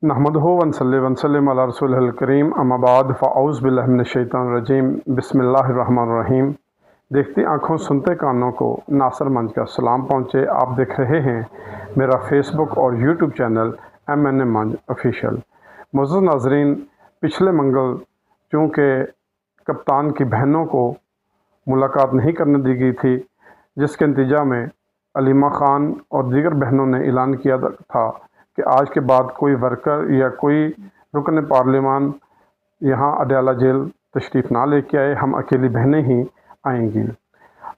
नहमदुहु व नसल्ली व नसल्लिम अला रसूलिहिल करीम अम्मा बाद फ़अऊज़ु बिल्लाहि मिनश शैतानिर रजीम बिस्मिल्लाहिर रहमानिर रहीम। देखती आँखों सुनते कानों को नासर मंच का सलाम पहुँचे। आप देख रहे हैं मेरा फेसबुक और यूट्यूब चैनल MNA मंच ऑफिशियल। मुअज़्ज़ज़ नाज़रीन, पिछले मंगल चूँकि कप्तान की बहनों को मुलाकात नहीं करने दी गई थी, जिसके नतीजा में अलीमा ख़ान और दीगर बहनों ने ऐलान किया था कि आज के बाद कोई वर्कर या कोई रुकन पार्लिमान यहाँ अडयाला जेल तशरीफ़ ना लेके आए, हम अकेली बहनें ही आएंगी।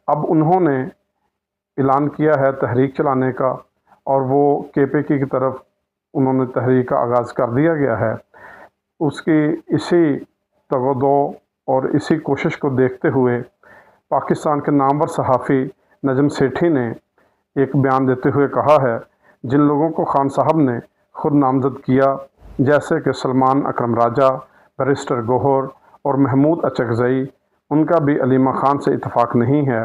अब उन्होंने ऐलान किया है तहरीक चलाने का, और वो KPK की तरफ उन्होंने तहरीक का आगाज़ कर दिया गया है। उसकी इसी तगदो और इसी कोशिश को देखते हुए पाकिस्तान के नामवर सहाफ़ी नजम सेठी ने एक बयान देते हुए कहा है, जिन लोगों को खान साहब ने खुद नामज़द किया, जैसे कि सलमान अकरम राजा, बैरिस्टर गौहर और महमूद अचकज़ई, उनका भी अलीमा ख़ान से इत्तेफाक नहीं है।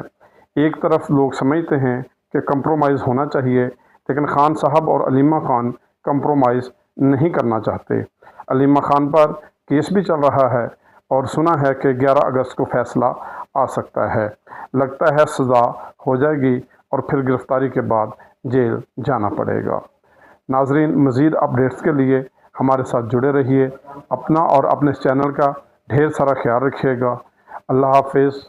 एक तरफ लोग समझते हैं कि कंप्रोमाइज़ होना चाहिए, लेकिन खान साहब और अलीमा ख़ान कंप्रोमाइज़ नहीं करना चाहते। अलीमा ख़ान पर केस भी चल रहा है और सुना है कि 11 अगस्त को फ़ैसला आ सकता है। लगता है सज़ा हो जाएगी और फिर गिरफ़्तारी के बाद जेल जाना पड़ेगा। नाज़रीन, मज़ीद अपडेट्स के लिए हमारे साथ जुड़े रहिए। अपना और अपने चैनल का ढेर सारा ख्याल रखिएगा। अल्लाह हाफ़िज़।